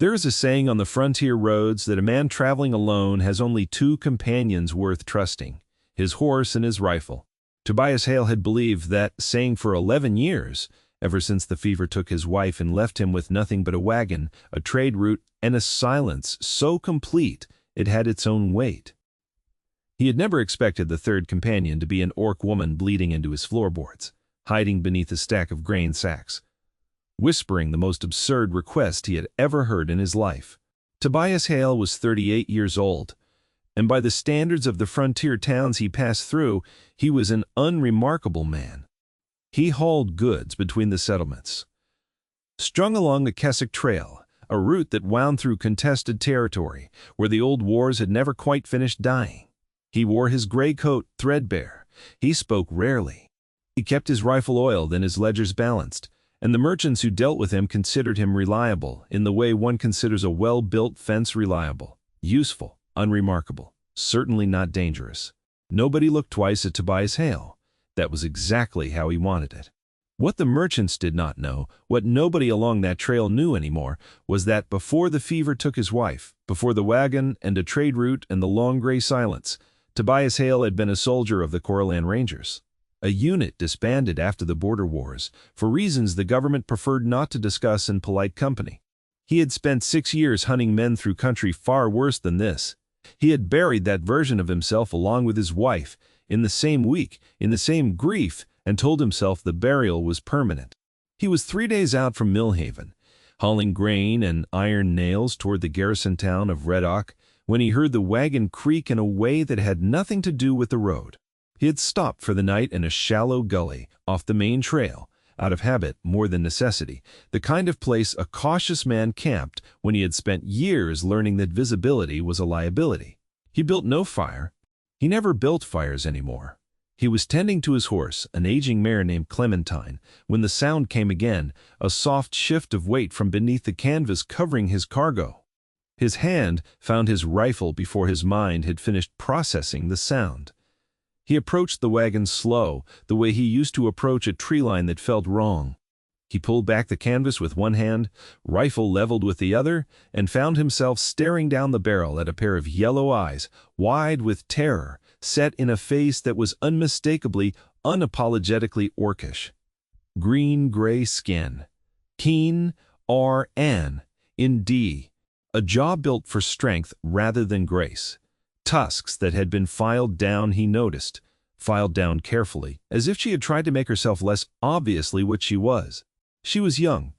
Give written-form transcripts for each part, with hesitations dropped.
There is a saying on the frontier roads that a man traveling alone has only two companions worth trusting, his horse and his rifle. Tobias Hale had believed that saying for 11 years, ever since the fever took his wife and left him with nothing but a wagon, a trade route, and a silence so complete it had its own weight. He had never expected the third companion to be an orc woman bleeding into his floorboards, hiding beneath a stack of grain sacks, whispering the most absurd request he had ever heard in his life. Tobias Hale was 38 years old, and by the standards of the frontier towns he passed through, he was an unremarkable man. He hauled goods between the settlements, strung along the Keswick Trail, a route that wound through contested territory where the old wars had never quite finished dying. He wore his gray coat threadbare. He spoke rarely. He kept his rifle oiled and his ledgers balanced, and the merchants who dealt with him considered him reliable in the way one considers a well-built fence reliable, useful, unremarkable, certainly not dangerous. Nobody looked twice at Tobias Hale. That was exactly how he wanted it. What the merchants did not know, what nobody along that trail knew anymore, was that before the fever took his wife, before the wagon and a trade route and the long gray silence, Tobias Hale had been a soldier of the Coralland Rangers, a unit disbanded after the border wars, for reasons the government preferred not to discuss in polite company. He had spent 6 years hunting men through country far worse than this. He had buried that version of himself along with his wife, in the same week, in the same grief, and told himself the burial was permanent. He was 3 days out from Millhaven, hauling grain and iron nails toward the garrison town of Red Oak, when he heard the wagon creak in a way that had nothing to do with the road. He had stopped for the night in a shallow gully off the main trail, out of habit more than necessity, the kind of place a cautious man camped when he had spent years learning that visibility was a liability. He built no fire. He never built fires anymore. He was tending to his horse, an aging mare named Clementine, when the sound came again, a soft shift of weight from beneath the canvas covering his cargo. His hand found his rifle before his mind had finished processing the sound. He approached the wagon slow, the way he used to approach a tree line that felt wrong. He pulled back the canvas with one hand, rifle leveled with the other, and found himself staring down the barrel at a pair of yellow eyes, wide with terror, set in a face that was unmistakably, unapologetically orcish. Green-gray skin. Keen R-N-in-D. A jaw built for strength rather than grace. Tusks that had been filed down, he noticed, filed down carefully, as if she had tried to make herself less obviously what she was. She was young,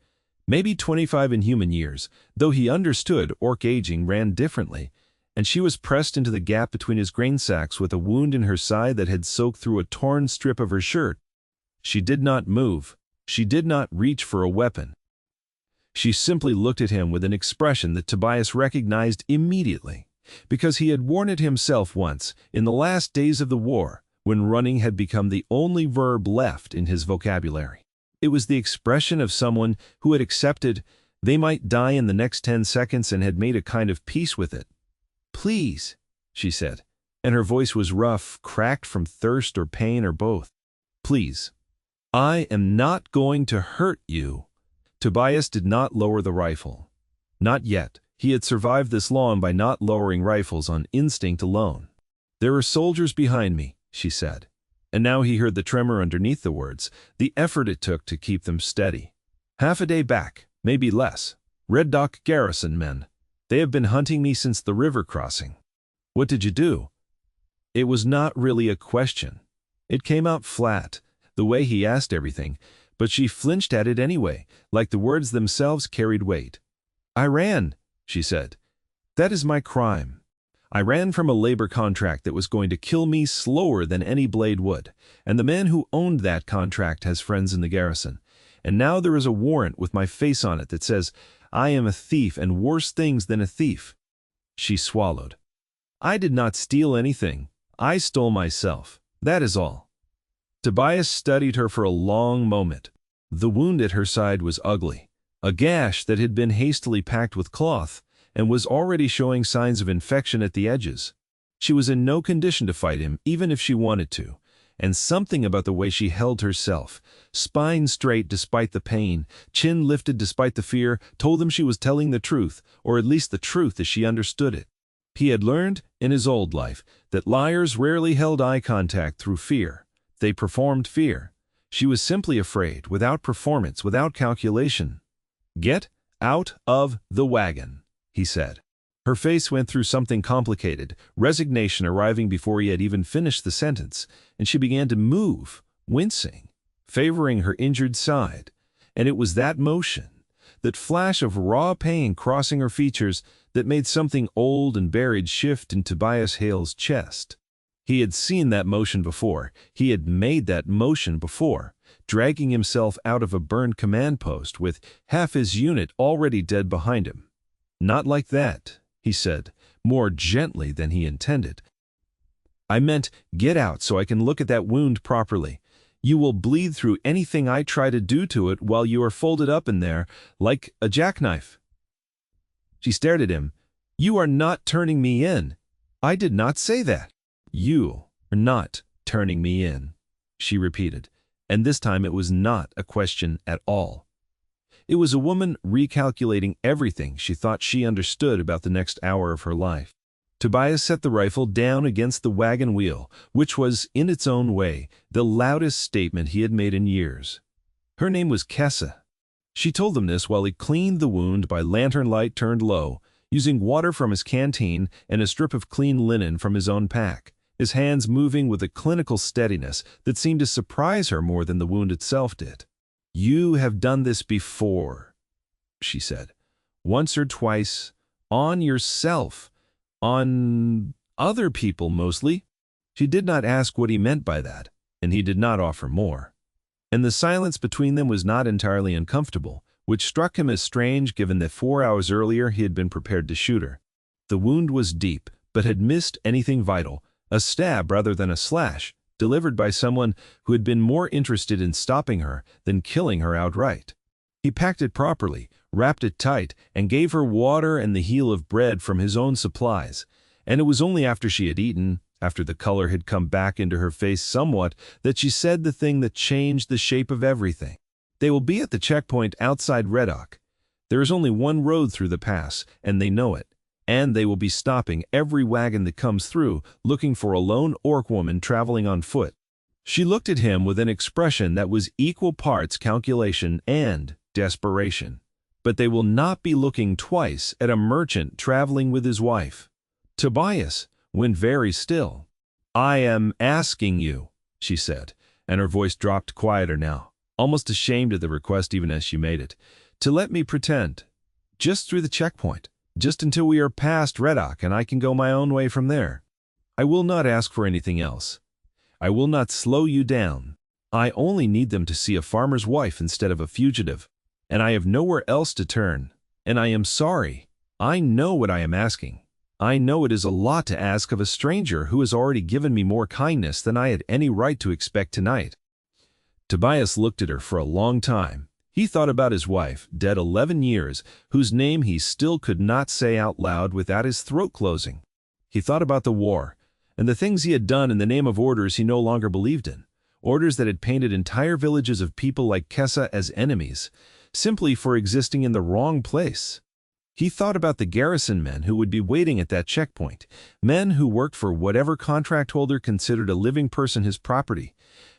maybe 25 in human years, though he understood orc aging ran differently, and she was pressed into the gap between his grain sacks with a wound in her side that had soaked through a torn strip of her shirt. She did not move. She did not reach for a weapon. She simply looked at him with an expression that Tobias recognized immediately, because he had worn it himself once, in the last days of the war, when running had become the only verb left in his vocabulary. It was the expression of someone who had accepted they might die in the next 10 seconds and had made a kind of peace with it. "Please," she said, and her voice was rough, cracked from thirst or pain or both. "Please. I am not going to hurt you." Tobias did not lower the rifle. Not yet. He had survived this long by not lowering rifles on instinct alone. "There are soldiers behind me," she said. And now he heard the tremor underneath the words, the effort it took to keep them steady. "Half a day back, maybe less. Red Oak garrison men. They have been hunting me since the river crossing." "What did you do?" It was not really a question. It came out flat, the way he asked everything, but she flinched at it anyway, like the words themselves carried weight. "I ran," she said. "That is my crime. I ran from a labor contract that was going to kill me slower than any blade would, and the man who owned that contract has friends in the garrison. And now there is a warrant with my face on it that says I am a thief and worse things than a thief." She swallowed. "I did not steal anything. I stole myself. That is all." Tobias studied her for a long moment. The wound at her side was ugly, a gash that had been hastily packed with cloth and was already showing signs of infection at the edges. She was in no condition to fight him, even if she wanted to, and something about the way she held herself, spine straight despite the pain, chin lifted despite the fear, told him she was telling the truth, or at least the truth as she understood it. He had learned, in his old life, that liars rarely held eye contact through fear. They performed fear. She was simply afraid, without performance, without calculation. "Get out of the wagon," he said. Her face went through something complicated, resignation arriving before he had even finished the sentence, and she began to move, wincing, favoring her injured side. And it was that motion, that flash of raw pain crossing her features, that made something old and buried shift in Tobias Hale's chest. He had seen that motion before. He had made that motion before, dragging himself out of a burned command post with half his unit already dead behind him. "Not like that," he said, more gently than he intended. "I meant get out so I can look at that wound properly. You will bleed through anything I try to do to it while you are folded up in there, like a jackknife." She stared at him. "You are not turning me in." "I did not say that." "You are not turning me in," she repeated, and this time it was not a question at all. It was a woman recalculating everything she thought she understood about the next hour of her life. Tobias set the rifle down against the wagon wheel, which was, in its own way, the loudest statement he had made in years. Her name was Kessa. She told him this while he cleaned the wound by lantern light turned low, using water from his canteen and a strip of clean linen from his own pack, his hands moving with a clinical steadiness that seemed to surprise her more than the wound itself did. "You have done this before," she said. "Once or twice, on yourself, on other people mostly." She did not ask what he meant by that, and he did not offer more. And the silence between them was not entirely uncomfortable, which struck him as strange given that 4 hours earlier he had been prepared to shoot her. The wound was deep, but had missed anything vital, a stab rather than a slash, delivered by someone who had been more interested in stopping her than killing her outright. He packed it properly, wrapped it tight, and gave her water and the heel of bread from his own supplies. And it was only after she had eaten, after the color had come back into her face somewhat, that she said the thing that changed the shape of everything. "They will be at the checkpoint outside Red Oak. There is only one road through the pass, and they know it. And they will be stopping every wagon that comes through, looking for a lone orc woman traveling on foot." She looked at him with an expression that was equal parts calculation and desperation. "But they will not be looking twice at a merchant traveling with his wife." Tobias went very still. "I am asking you," she said, and her voice dropped quieter now, almost ashamed of the request even as she made it, "to let me pretend. Just through the checkpoint. Just until we are past Red Oak and I can go my own way from there. I will not ask for anything else. I will not slow you down. I only need them to see a farmer's wife instead of a fugitive. And I have nowhere else to turn. And I am sorry. I know what I am asking. I know it is a lot to ask of a stranger who has already given me more kindness than I had any right to expect tonight." Tobias looked at her for a long time. He thought about his wife, dead 11 years, whose name he still could not say out loud without his throat closing. He thought about the war, and the things he had done in the name of orders he no longer believed in, orders that had painted entire villages of people like Kessa as enemies, simply for existing in the wrong place. He thought about the garrison men who would be waiting at that checkpoint, men who worked for whatever contract holder considered a living person his property,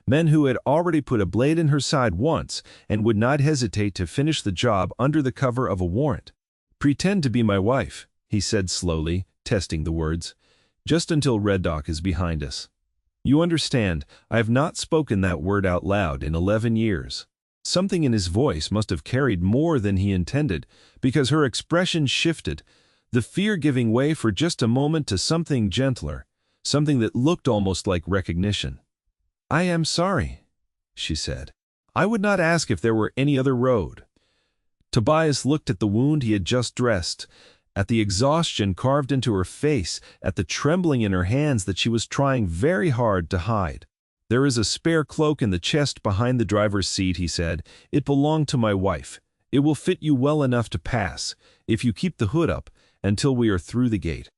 men who had already put a blade in her side once and would not hesitate to finish the job under the cover of a warrant. "Pretend to be my wife," he said slowly, testing the words, "just until Red Oak is behind us. You understand, I have not spoken that word out loud in 11 years. Something in his voice must have carried more than he intended, because her expression shifted, the fear giving way for just a moment to something gentler, something that looked almost like recognition. "I am sorry," she said. "I would not ask if there were any other road." Tobias looked at the wound he had just dressed, at the exhaustion carved into her face, at the trembling in her hands that she was trying very hard to hide. "There is a spare cloak in the chest behind the driver's seat," he said. "It belonged to my wife. It will fit you well enough to pass, if you keep the hood up, until we are through the gate."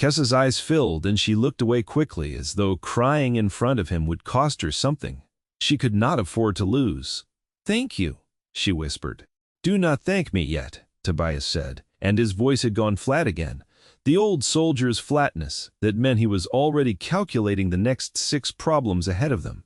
Kessa's eyes filled and she looked away quickly as though crying in front of him would cost her something she could not afford to lose. "Thank you," she whispered. "Do not thank me yet," Tobias said, and his voice had gone flat again. The old soldier's flatness that meant he was already calculating the next 6 problems ahead of them.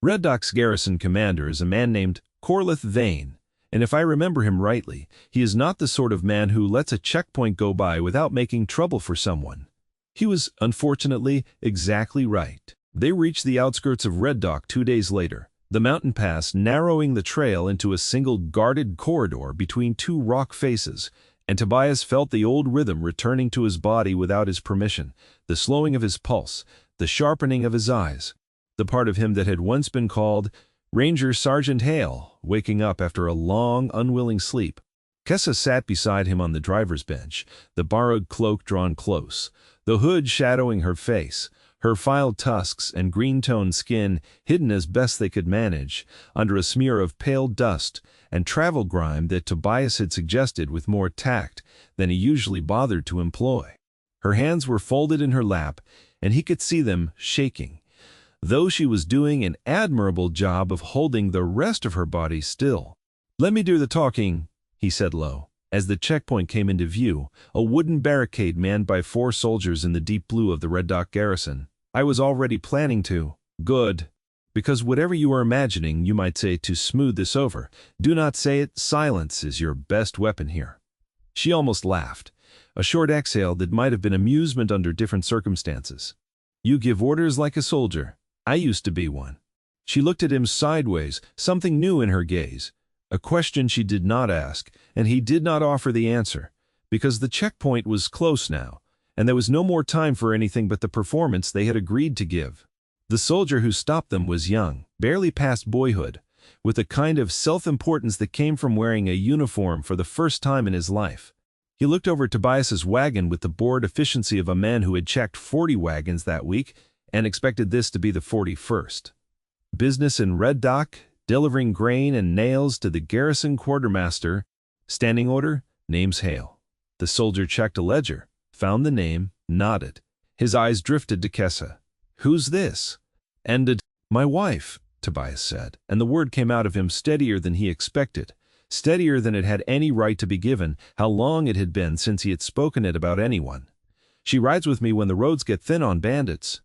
Red Doc's garrison commander is a man named Corleth Vane, and if I remember him rightly, he is not the sort of man who lets a checkpoint go by without making trouble for someone. He was, unfortunately, exactly right. They reached the outskirts of Red Dock 2 days later, the mountain pass narrowing the trail into a single guarded corridor between 2 rock faces, and Tobias felt the old rhythm returning to his body without his permission, the slowing of his pulse, the sharpening of his eyes, the part of him that had once been called Ranger Sergeant Hale, waking up after a long, unwilling sleep. Kessa sat beside him on the driver's bench, the borrowed cloak drawn close, the hood shadowing her face, her filed tusks and green-toned skin hidden as best they could manage under a smear of pale dust and travel grime that Tobias had suggested with more tact than he usually bothered to employ. Her hands were folded in her lap, and he could see them shaking, though she was doing an admirable job of holding the rest of her body still. "Let me do the talking," he said low. As the checkpoint came into view, a wooden barricade manned by 4 soldiers in the deep blue of the Red Dock garrison. "I was already planning to." "Good. Because whatever you are imagining, you might say to smooth this over. Do not say it. Silence is your best weapon here." She almost laughed, a short exhale that might have been amusement under different circumstances. "You give orders like a soldier. I used to be one." She looked at him sideways, something new in her gaze. A question she did not ask, and he did not offer the answer, because the checkpoint was close now, and there was no more time for anything but the performance they had agreed to give. The soldier who stopped them was young, barely past boyhood, with a kind of self-importance that came from wearing a uniform for the first time in his life. He looked over Tobias's wagon with the bored efficiency of a man who had checked 40 wagons that week and expected this to be the 41st. "Business in Red Dock, delivering grain and nails to the garrison quartermaster. Standing order, name's Hale." The soldier checked a ledger, found the name, nodded. His eyes drifted to Kessa. "Who's this?" "Ended. My wife," Tobias said, and the word came out of him steadier than he expected, steadier than it had any right to be given, how long it had been since he had spoken it about anyone. "She rides with me when the roads get thin on bandits."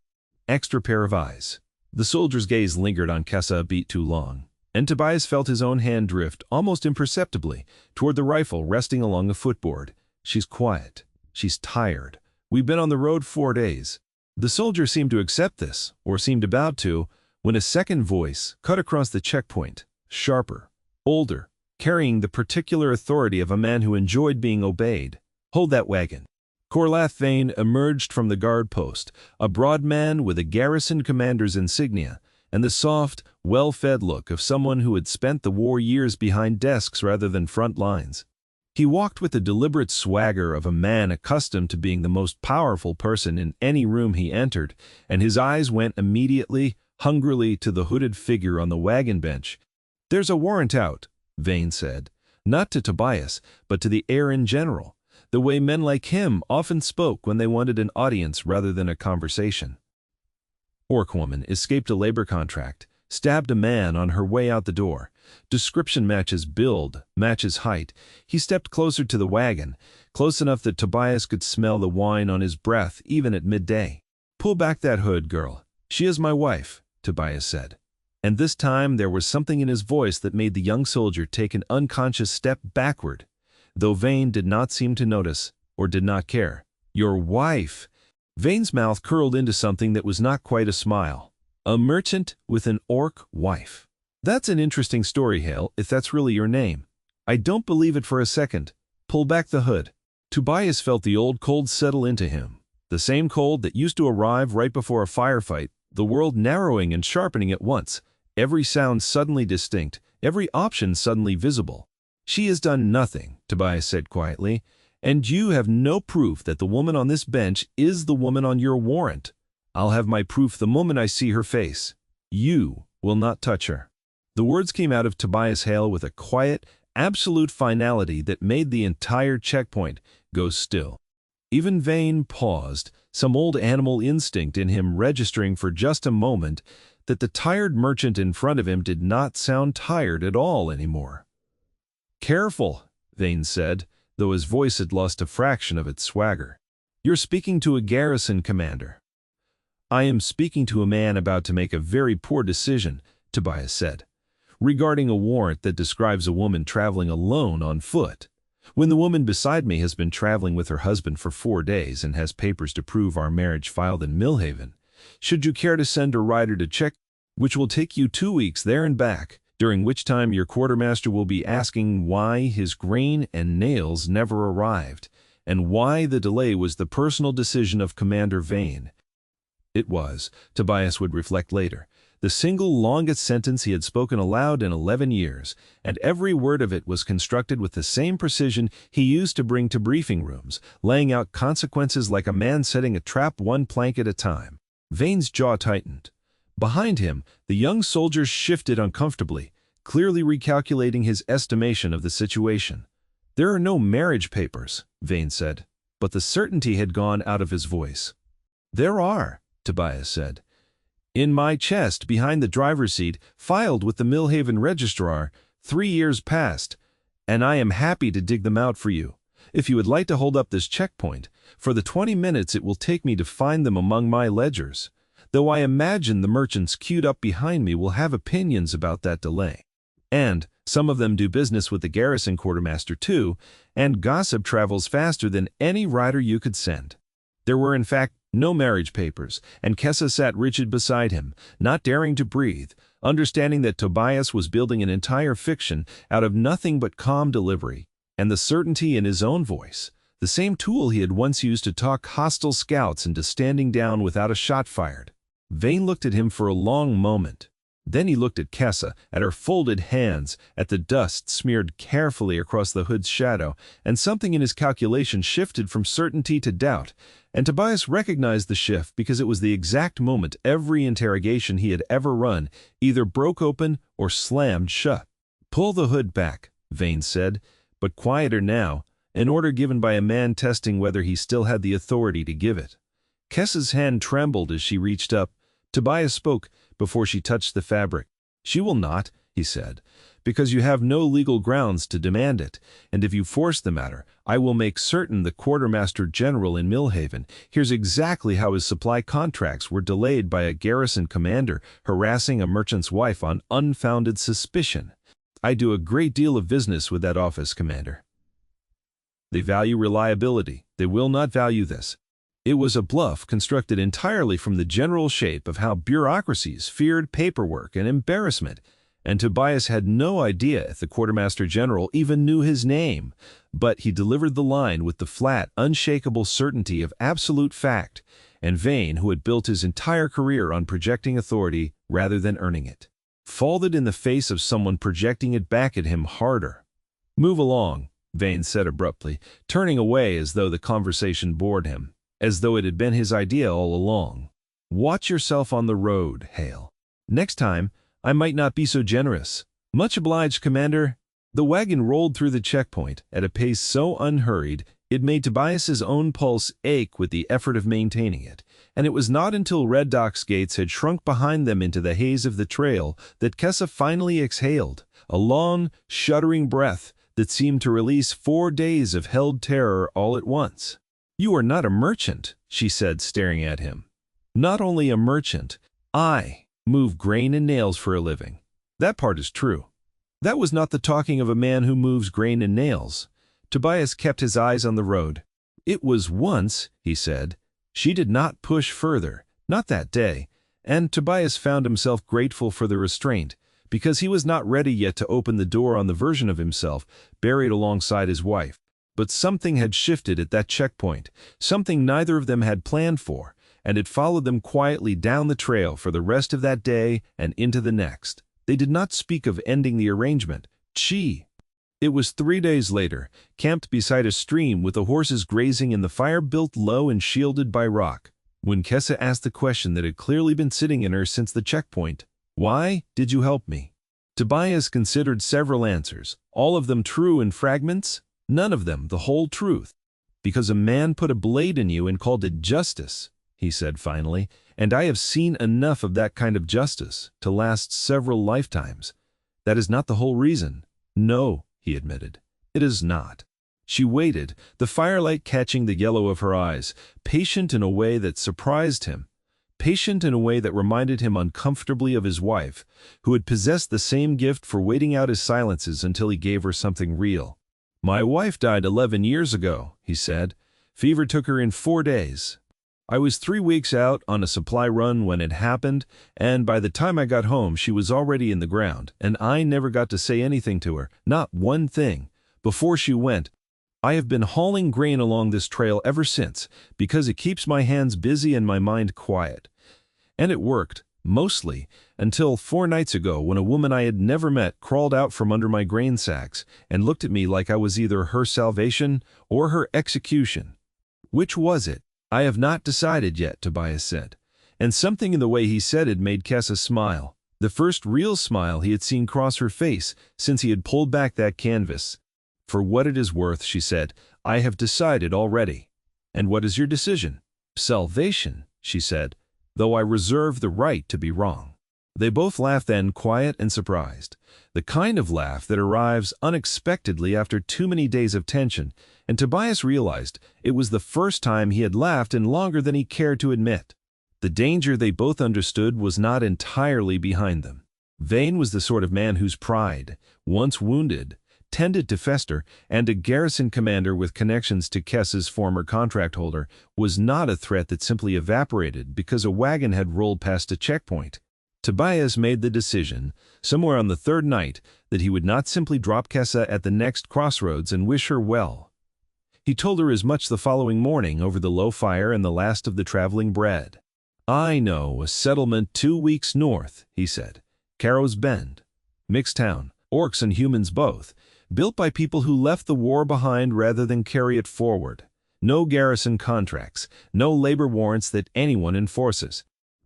Extra pair of eyes. The soldier's gaze lingered on Kessa a beat too long, and Tobias felt his own hand drift, almost imperceptibly, toward the rifle resting along a footboard. "She's quiet. She's tired. We've been on the road 4 days." The soldier seemed to accept this, or seemed about to, when a second voice cut across the checkpoint, sharper, older, carrying the particular authority of a man who enjoyed being obeyed. "Hold that wagon." Corleth Vane emerged from the guard post, a broad man with a garrison commander's insignia, and the soft, well-fed look of someone who had spent the war years behind desks rather than front lines. He walked with the deliberate swagger of a man accustomed to being the most powerful person in any room he entered, and his eyes went immediately, hungrily, to the hooded figure on the wagon bench. "There's a warrant out," Vane said, not to Tobias, but to the air in general, the way men like him often spoke when they wanted an audience rather than a conversation. Orc woman escaped a labor contract, stabbed a man on her way out the door. Description matches build, matches height. He stepped closer to the wagon, close enough that Tobias could smell the wine on his breath even at midday. "Pull back that hood, girl. She is my wife," Tobias said. And this time there was something in his voice that made the young soldier take an unconscious step backward, though Vane did not seem to notice, or did not care. "Your wife." Vane's mouth curled into something that was not quite a smile. "A merchant with an orc wife. That's an interesting story, Hale, if that's really your name. I don't believe it for a second. Pull back the hood." Tobias felt the old cold settle into him, the same cold that used to arrive right before a firefight, the world narrowing and sharpening at once, every sound suddenly distinct, every option suddenly visible. "She has done nothing," Tobias said quietly, "and you have no proof that the woman on this bench is the woman on your warrant. I'll have my proof the moment I see her face. You will not touch her." The words came out of Tobias Hale with a quiet, absolute finality that made the entire checkpoint go still. Even Vane paused, some old animal instinct in him registering for just a moment that the tired merchant in front of him did not sound tired at all anymore. "Careful," Vane said, though his voice had lost a fraction of its swagger. "You're speaking to a garrison commander." "I am speaking to a man about to make a very poor decision," Tobias said, "regarding a warrant that describes a woman traveling alone on foot, when the woman beside me has been traveling with her husband for 4 days and has papers to prove our marriage filed in Millhaven. Should you care to send a rider to check, which will take you 2 weeks there and back, during which time your quartermaster will be asking why his grain and nails never arrived, and why the delay was the personal decision of Commander Vane." It was, Tobias would reflect later, the single longest sentence he had spoken aloud in 11 years, and every word of it was constructed with the same precision he used to bring to briefing rooms, laying out consequences like a man setting a trap one plank at a time. Vane's jaw tightened. Behind him, the young soldier shifted uncomfortably, clearly recalculating his estimation of the situation. "There are no marriage papers," Vane said, but the certainty had gone out of his voice. "There are," Tobias said. "In my chest behind the driver's seat, filed with the Millhaven registrar, 3 years past, and I am happy to dig them out for you, if you would like to hold up this checkpoint, for the 20 minutes it will take me to find them among my ledgers, though I imagine the merchants queued up behind me will have opinions about that delay. And some of them do business with the garrison quartermaster too, and gossip travels faster than any rider you could send." There were in fact no marriage papers, and Kessa sat rigid beside him, not daring to breathe, understanding that Tobias was building an entire fiction out of nothing but calm delivery, and the certainty in his own voice, the same tool he had once used to talk hostile scouts into standing down without a shot fired. Vane looked at him for a long moment. Then he looked at Kessa, at her folded hands, at the dust smeared carefully across the hood's shadow, and something in his calculation shifted from certainty to doubt, and Tobias recognized the shift because it was the exact moment every interrogation he had ever run either broke open or slammed shut. "Pull the hood back," Vane said, but quieter now, an order given by a man testing whether he still had the authority to give it. Kessa's hand trembled as she reached up. Tobias spoke before she touched the fabric. "She will not," he said, "because you have no legal grounds to demand it, and if you force the matter, I will make certain the quartermaster general in Millhaven hears exactly how his supply contracts were delayed by a garrison commander harassing a merchant's wife on unfounded suspicion. I do a great deal of business with that office, Commander. They value reliability. They will not value this." It was a bluff constructed entirely from the general shape of how bureaucracies feared paperwork and embarrassment, and Tobias had no idea if the quartermaster general even knew his name, but he delivered the line with the flat, unshakable certainty of absolute fact, and Vane, who had built his entire career on projecting authority rather than earning it, folded in the face of someone projecting it back at him harder. "Move along," Vane said abruptly, turning away as though the conversation bored him, as though it had been his idea all along. "Watch yourself on the road, Hale. Next time, I might not be so generous." "Much obliged, Commander." The wagon rolled through the checkpoint at a pace so unhurried it made Tobias's own pulse ache with the effort of maintaining it, and it was not until Red Doc's gates had shrunk behind them into the haze of the trail that Kessa finally exhaled, a long, shuddering breath that seemed to release 4 days of held terror all at once. "You are not a merchant," she said, staring at him. "Not only a merchant, I move grain and nails for a living. That part is true." That was not the talking of a man who moves grain and nails. Tobias kept his eyes on the road. "It was once," he said. She did not push further, not that day, and Tobias found himself grateful for the restraint, because he was not ready yet to open the door on the version of himself buried alongside his wife. But something had shifted at that checkpoint, something neither of them had planned for, and it followed them quietly down the trail for the rest of that day and into the next. They did not speak of ending the arrangement. It was 3 days later, camped beside a stream with the horses grazing in the fire built low and shielded by rock, when Kessa asked the question that had clearly been sitting in her since the checkpoint. "Why did you help me?" Tobias considered several answers, all of them true in fragments, none of them the whole truth. Because a man put a blade in you and called it justice, he said finally, and I have seen enough of that kind of justice to last several lifetimes. That is not the whole reason. No, he admitted. It is not. She waited, the firelight catching the yellow of her eyes, patient in a way that surprised him, patient in a way that reminded him uncomfortably of his wife, who had possessed the same gift for waiting out his silences until he gave her something real. My wife died 11 years ago, he said. Fever took her in 4 days. I was 3 weeks out on a supply run when it happened, and by the time I got home she was already in the ground, and I never got to say anything to her, not one thing. Before she went, I have been hauling grain along this trail ever since, because it keeps my hands busy and my mind quiet. And it worked, mostly, until 4 nights ago when a woman I had never met crawled out from under my grain sacks and looked at me like I was either her salvation or her execution. Which was it? I have not decided yet, Tobias said. And something in the way he said it made Kessa smile, the first real smile he had seen cross her face since he had pulled back that canvas. For what it is worth, she said, I have decided already. And what is your decision? Salvation, she said, though I reserve the right to be wrong. They both laughed then, quiet and surprised, the kind of laugh that arrives unexpectedly after too many days of tension, and Tobias realized it was the first time he had laughed in longer than he cared to admit. The danger they both understood was not entirely behind them. Vane was the sort of man whose pride, once wounded, tended to fester, and a garrison commander with connections to Kessa's former contract holder was not a threat that simply evaporated because a wagon had rolled past a checkpoint. Tobias made the decision, somewhere on the 3rd night, that he would not simply drop Kessa at the next crossroads and wish her well. He told her as much the following morning over the low fire and the last of the traveling bread. I know a settlement 2 weeks north, he said. Carrow's Bend. Mixed town, orcs and humans both, built by people who left the war behind rather than carry it forward. No garrison contracts, no labor warrants that anyone enforces.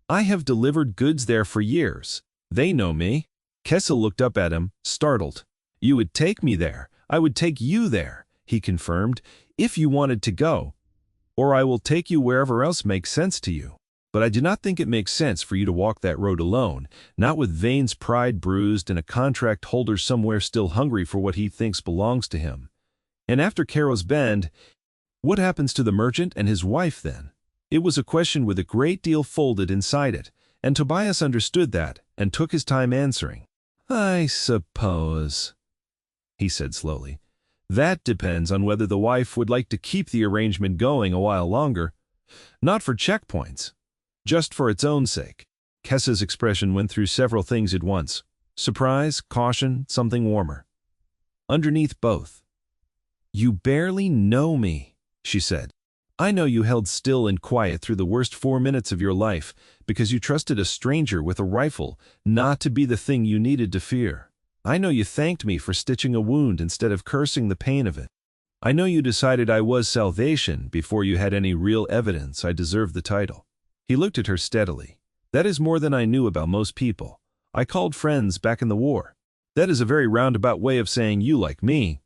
I have delivered goods there for years. They know me. Kessa looked up at him, startled. You would take me there. I would take you there, he confirmed, if you wanted to go. Or I will take you wherever else makes sense to you. But I do not think it makes sense for you to walk that road alone, not with Vane's pride bruised and a contract holder somewhere still hungry for what he thinks belongs to him. And after Carrow's Bend, what happens to the merchant and his wife then? It was a question with a great deal folded inside it, and Tobias understood that and took his time answering. I suppose, he said slowly, that depends on whether the wife would like to keep the arrangement going a while longer. Not for checkpoints. Just for its own sake. Kessa's expression went through several things at once. Surprise, caution, something warmer. Underneath both. You barely know me, she said. I know you held still and quiet through the worst 4 minutes of your life because you trusted a stranger with a rifle not to be the thing you needed to fear. I know you thanked me for stitching a wound instead of cursing the pain of it. I know you decided I was salvation before you had any real evidence I deserved the title. He looked at her steadily. That is more than I knew about most people. I called friends back in the war. That is a very roundabout way of saying you like me.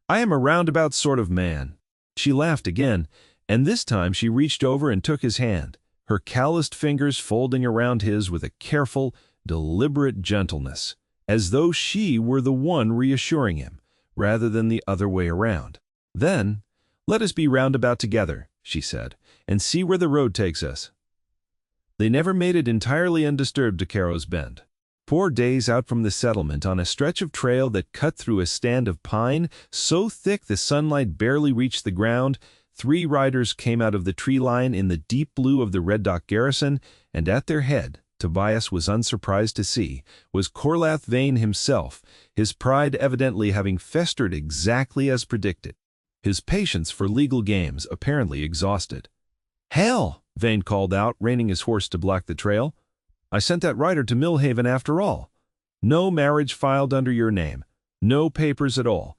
I am a roundabout sort of man. She laughed again, and this time she reached over and took his hand, her calloused fingers folding around his with a careful, deliberate gentleness, as though she were the one reassuring him, rather than the other way around. Then, let us be roundabout together, she said, and see where the road takes us. They never made it entirely undisturbed to Carrow's Bend. 4 days out from the settlement on a stretch of trail that cut through a stand of pine so thick the sunlight barely reached the ground, 3 riders came out of the tree line in the deep blue of the Red Dock garrison, and at their head, Tobias was unsurprised to see, was Corlath Vane himself, his pride evidently having festered exactly as predicted, his patience for legal games apparently exhausted. Hale! Vane called out, reining his horse to block the trail. I sent that rider to Millhaven after all. No marriage filed under your name. No papers at all.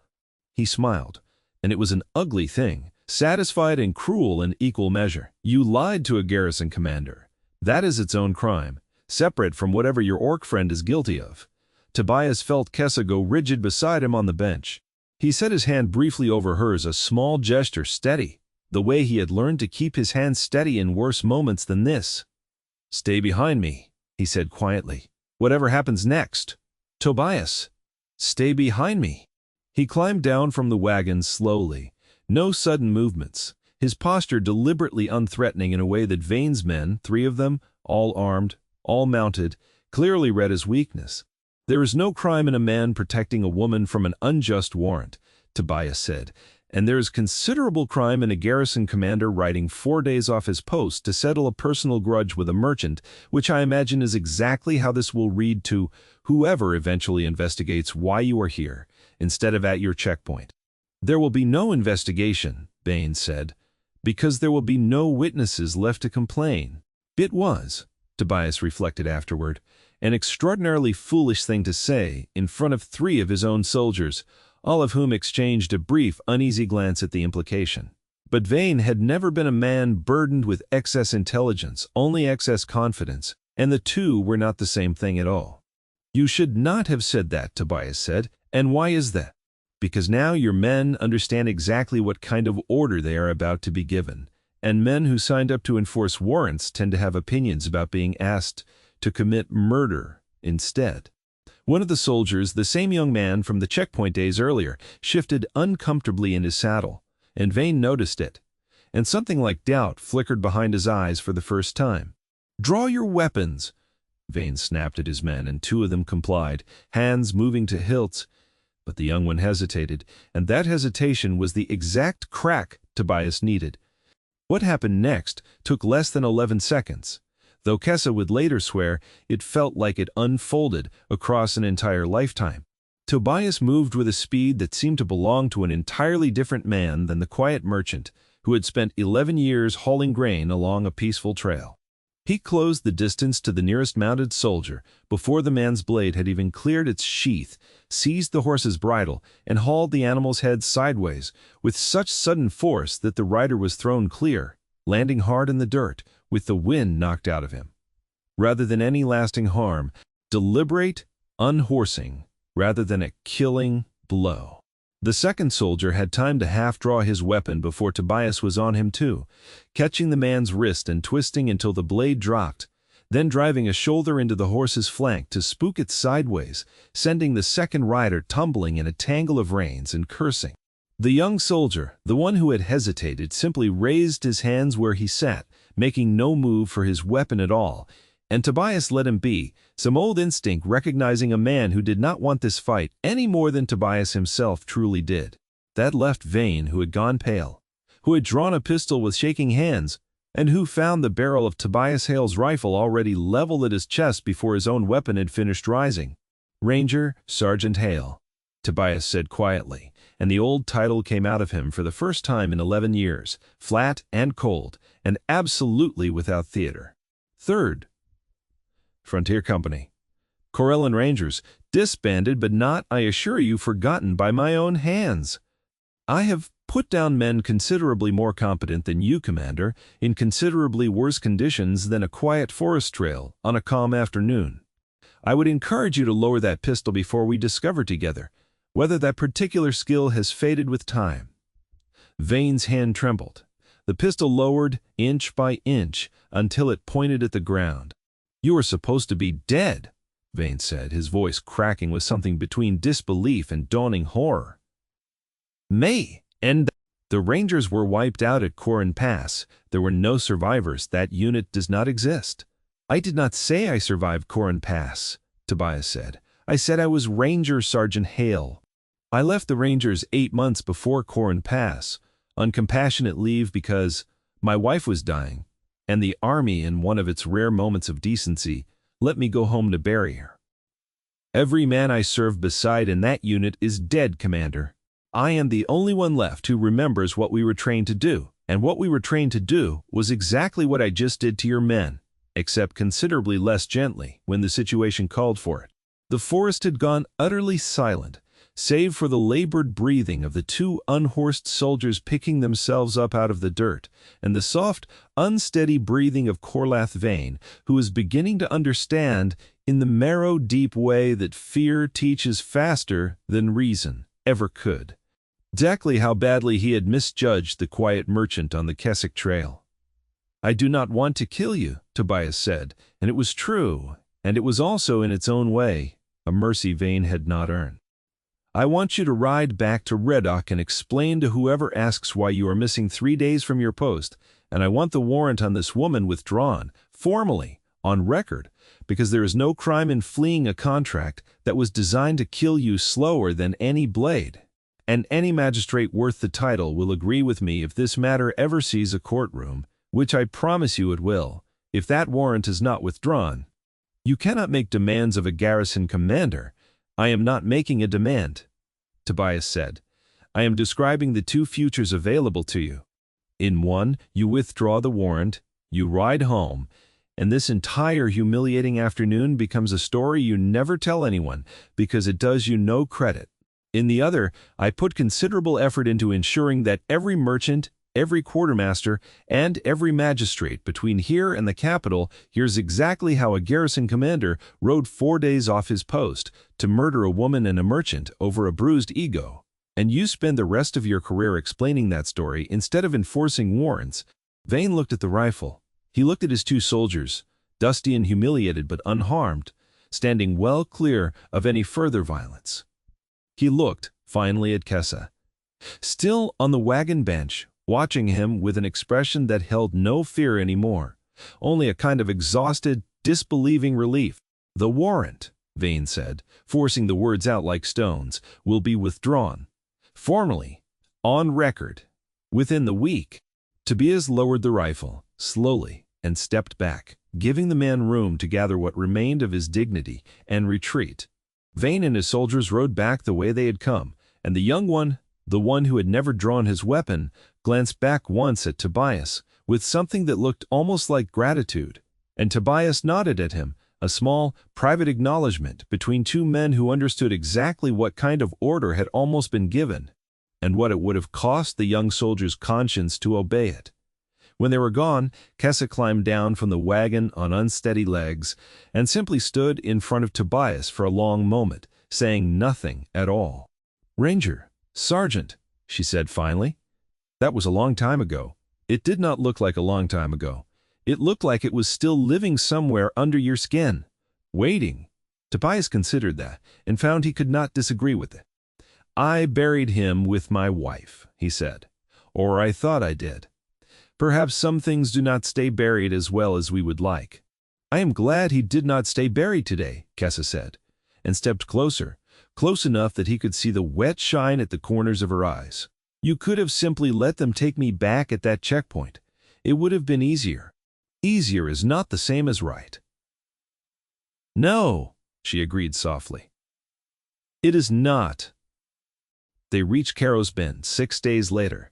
He smiled, and it was an ugly thing, satisfied and cruel in equal measure. You lied to a garrison commander. That is its own crime, separate from whatever your orc friend is guilty of. Tobias felt Kessa go rigid beside him on the bench. He set his hand briefly over hers, a small gesture, steady, the way he had learned to keep his hand steady in worse moments than this. "Stay behind me," he said quietly. "Whatever happens next." "Tobias, stay behind me." He climbed down from the wagon slowly, no sudden movements, his posture deliberately unthreatening in a way that Vane's men, 3 of them, all armed, all mounted, clearly read as weakness. "There is no crime in a man protecting a woman from an unjust warrant," Tobias said, "and there is considerable crime in a garrison commander riding 4 days off his post to settle a personal grudge with a merchant, which I imagine is exactly how this will read to whoever eventually investigates why you are here, instead of at your checkpoint." "There will be no investigation," Vane said, "because there will be no witnesses left to complain." It was, Tobias reflected afterward, an extraordinarily foolish thing to say in front of 3 of his own soldiers, all of whom exchanged a brief, uneasy glance at the implication. But Vane had never been a man burdened with excess intelligence, only excess confidence, and the 2 were not the same thing at all. "You should not have said that," Tobias said. "And why is that?" "Because now your men understand exactly what kind of order they are about to be given, and men who signed up to enforce warrants tend to have opinions about being asked to commit murder instead." One of the soldiers, the same young man from the checkpoint days earlier, shifted uncomfortably in his saddle, and Vane noticed it, and something like doubt flickered behind his eyes for the first time. "Draw your weapons!" Vane snapped at his men, and 2 of them complied, hands moving to hilts, but the young one hesitated, and that hesitation was the exact crack Tobias needed. What happened next took less than 11 seconds. Though Kessa would later swear it felt like it unfolded across an entire lifetime. Tobias moved with a speed that seemed to belong to an entirely different man than the quiet merchant who had spent 11 years hauling grain along a peaceful trail. He closed the distance to the nearest mounted soldier before the man's blade had even cleared its sheath, seized the horse's bridle, and hauled the animal's head sideways with such sudden force that the rider was thrown clear, landing hard in the dirt, with the wind knocked out of him. Rather than any lasting harm, deliberate unhorsing rather than a killing blow. The second soldier had time to half-draw his weapon before Tobias was on him too, catching the man's wrist and twisting until the blade dropped, then driving a shoulder into the horse's flank to spook it sideways, sending the second rider tumbling in a tangle of reins and cursing. The young soldier, the one who had hesitated, simply raised his hands where he sat, making no move for his weapon at all, and Tobias let him be, some old instinct recognizing a man who did not want this fight any more than Tobias himself truly did. That left Vane, who had gone pale, who had drawn a pistol with shaking hands, and who found the barrel of Tobias Hale's rifle already leveled at his chest before his own weapon had finished rising. "Ranger Sergeant Hale," Tobias said quietly, and the old title came out of him for the first time in 11 years, flat and cold, and absolutely without theater. "3rd Frontier Company. Corellan Rangers, disbanded but not, I assure you, forgotten by my own hands. I have put down men considerably more competent than you, Commander, in considerably worse conditions than a quiet forest trail on a calm afternoon. I would encourage you to lower that pistol before we discover together whether that particular skill has faded with time." Vane's hand trembled. The pistol lowered inch by inch until it pointed at the ground. "You are supposed to be dead," Vane said, his voice cracking with something between disbelief and dawning horror. "May, and the Rangers were wiped out at Corin Pass. There were no survivors. That unit does not exist." "I did not say I survived Corin Pass," Tobias said. "I said I was Ranger Sergeant Hale. I left the Rangers 8 months before Corin Pass, on compassionate leave because my wife was dying, and the Army, in one of its rare moments of decency, let me go home to bury her. Every man I served beside in that unit is dead, Commander. I am the only one left who remembers what we were trained to do, and what we were trained to do was exactly what I just did to your men, except considerably less gently when the situation called for it." The forest had gone utterly silent, save for the labored breathing of the 2 unhorsed soldiers picking themselves up out of the dirt, and the soft, unsteady breathing of Corlath Vane, who was beginning to understand in the marrow-deep way that fear teaches faster than reason ever could. Exactly how badly he had misjudged the quiet merchant on the Keswick Trail. "I do not want to kill you," Tobias said, and it was true, and it was also, in its own way, a mercy Vane had not earned. "I want you to ride back to Reddock and explain to whoever asks why you are missing 3 days from your post, and I want the warrant on this woman withdrawn, formally, on record, because there is no crime in fleeing a contract that was designed to kill you slower than any blade. And any magistrate worth the title will agree with me if this matter ever sees a courtroom, which I promise you it will, if that warrant is not withdrawn. You cannot make demands of a garrison commander. I am not making a demand," Tobias said. "I am describing the two futures available to you. In one, you withdraw the warrant, you ride home, and this entire humiliating afternoon becomes a story you never tell anyone because it does you no credit. In the other, I put considerable effort into ensuring that every merchant, every quartermaster, and every magistrate between here and the capital hears exactly how a garrison commander rode 4 days off his post to murder a woman and a merchant over a bruised ego. And you spend the rest of your career explaining that story instead of enforcing warrants." Vane looked at the rifle. He looked at his two soldiers, dusty and humiliated but unharmed, standing well clear of any further violence. He looked, finally, at Kessa, still on the wagon bench, watching him with an expression that held no fear anymore, only a kind of exhausted, disbelieving relief. "The warrant," Vane said, forcing the words out like stones, "will be withdrawn. Formally, on record, within the week." Tobias lowered the rifle, slowly, and stepped back, giving the man room to gather what remained of his dignity and retreat. Vane and his soldiers rode back the way they had come, and the young one, the one who had never drawn his weapon, glanced back once at Tobias, with something that looked almost like gratitude, and Tobias nodded at him, a small, private acknowledgment between two men who understood exactly what kind of order had almost been given, and what it would have cost the young soldier's conscience to obey it. When they were gone, Kessa climbed down from the wagon on unsteady legs and simply stood in front of Tobias for a long moment, saying nothing at all. "Ranger, Sergeant," she said finally. "That was a long time ago." "It did not look like a long time ago. It looked like it was still living somewhere under your skin, waiting." Tobias considered that, and found he could not disagree with it. "I buried him with my wife," he said. "Or I thought I did. Perhaps some things do not stay buried as well as we would like." "I am glad he did not stay buried today," Kessa said, and stepped closer, close enough that he could see the wet shine at the corners of her eyes. "You could have simply let them take me back at that checkpoint. It would have been easier." "Easier is not the same as right." "No," she agreed softly. "It is not." They reached Carrow's Bend 6 days later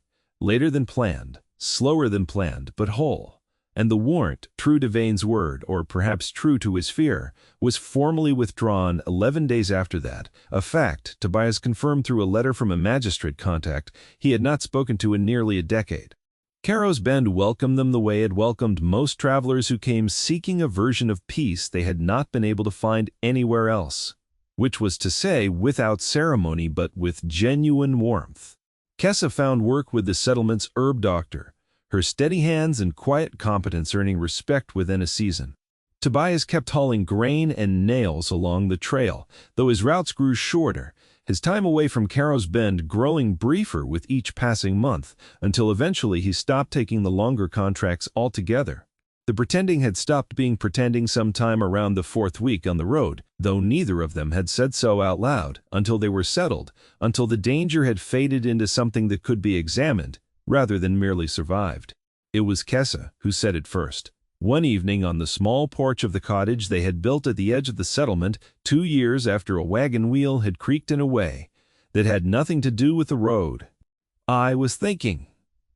than planned, slower than planned, but whole, and the warrant, true to Vane's word, or perhaps true to his fear, was formally withdrawn 11 days after that, a fact Tobias confirmed through a letter from a magistrate contact he had not spoken to in nearly a decade. Carrow's Bend welcomed them the way it welcomed most travelers who came seeking a version of peace they had not been able to find anywhere else, which was to say without ceremony but with genuine warmth. Kessa found work with the settlement's herb doctor, her steady hands and quiet competence earning respect within a season. Tobias kept hauling grain and nails along the trail, though his routes grew shorter, his time away from Carrow's Bend growing briefer with each passing month, until eventually he stopped taking the longer contracts altogether. The pretending had stopped being pretending sometime around the 4th week on the road, though neither of them had said so out loud, until they were settled, until the danger had faded into something that could be examined, rather than merely survived. It was Kessa who said it first. One evening on the small porch of the cottage they had built at the edge of the settlement 2 years after a wagon wheel had creaked in a way that had nothing to do with the road. "I was thinking,"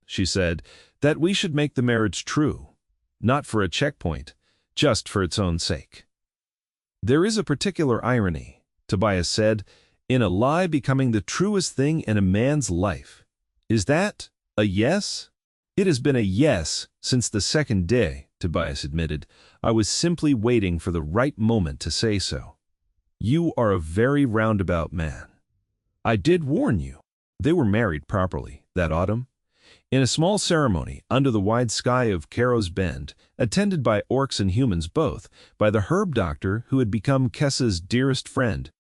she said, "that we should make the marriage true. Not for a checkpoint, just for its own sake." "There is a particular irony," Tobias said, "in a lie becoming the truest thing in a man's life. Is that a yes?" "It has been a yes since the 2nd day," Tobias admitted. "I was simply waiting for the right moment to say so." "You are a very roundabout man." "I did warn you." They were married properly that autumn, in a small ceremony under the wide sky of Carrow's Bend, attended by orcs and humans both, by the herb doctor who had become Kessa's dearest friend,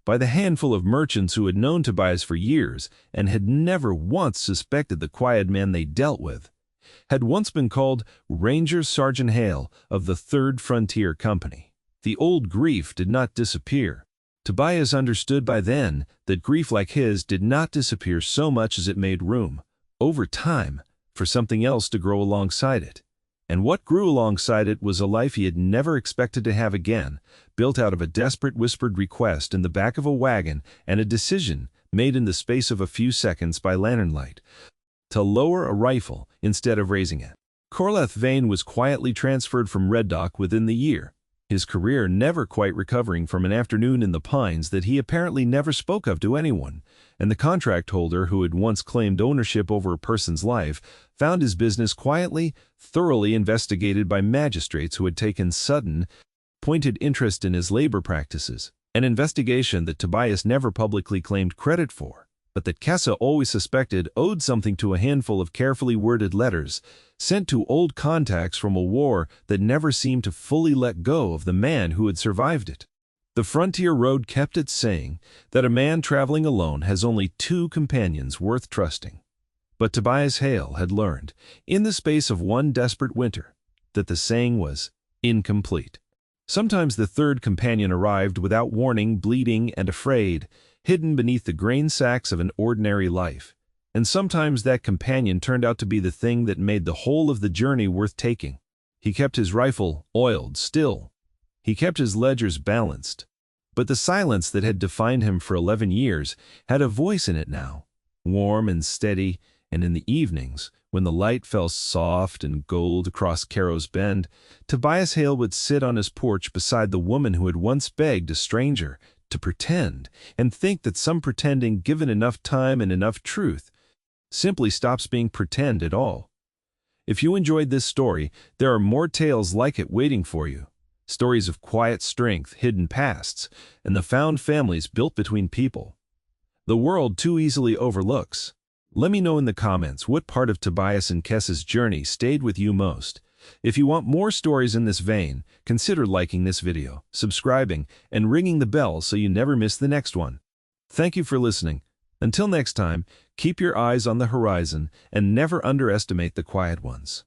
by the handful of merchants who had known Tobias for years and had never once suspected the quiet man they dealt with, had once been called Ranger Sergeant Hale of the 3rd Frontier Company. The old grief did not disappear. Tobias understood by then that grief like his did not disappear so much as it made room, over time, for something else to grow alongside it. And what grew alongside it was a life he had never expected to have again, built out of a desperate whispered request in the back of a wagon and a decision made in the space of a few seconds by lantern light, to lower a rifle instead of raising it. Corleth Vane was quietly transferred from Red Dock within the year, his career never quite recovering from an afternoon in the pines that he apparently never spoke of to anyone, and the contract holder who had once claimed ownership over a person's life found his business quietly, thoroughly investigated by magistrates who had taken sudden, pointed interest in his labor practices, an investigation that Tobias never publicly claimed credit for, but that Kessa always suspected owed something to a handful of carefully worded letters sent to old contacts from a war that never seemed to fully let go of the man who had survived it. The frontier road kept its saying that a man traveling alone has only 2 companions worth trusting. But Tobias Hale had learned, in the space of one desperate winter, that the saying was incomplete. Sometimes the 3rd companion arrived without warning, bleeding and afraid, hidden beneath the grain sacks of an ordinary life. And sometimes that companion turned out to be the thing that made the whole of the journey worth taking. He kept his rifle oiled still. He kept his ledgers balanced. But the silence that had defined him for 11 years had a voice in it now, warm and steady, and in the evenings, when the light fell soft and gold across Carrow's Bend, Tobias Hale would sit on his porch beside the woman who had once begged a stranger to pretend, and think that some pretending given enough time and enough truth simply stops being pretend at all. If you enjoyed this story, there are more tales like it waiting for you. Stories of quiet strength, hidden pasts, and the found families built between people the world too easily overlooks. Let me know in the comments what part of Tobias and Kessa's journey stayed with you most. If you want more stories in this vein, consider liking this video, subscribing, and ringing the bell so you never miss the next one. Thank you for listening. Until next time, keep your eyes on the horizon and never underestimate the quiet ones.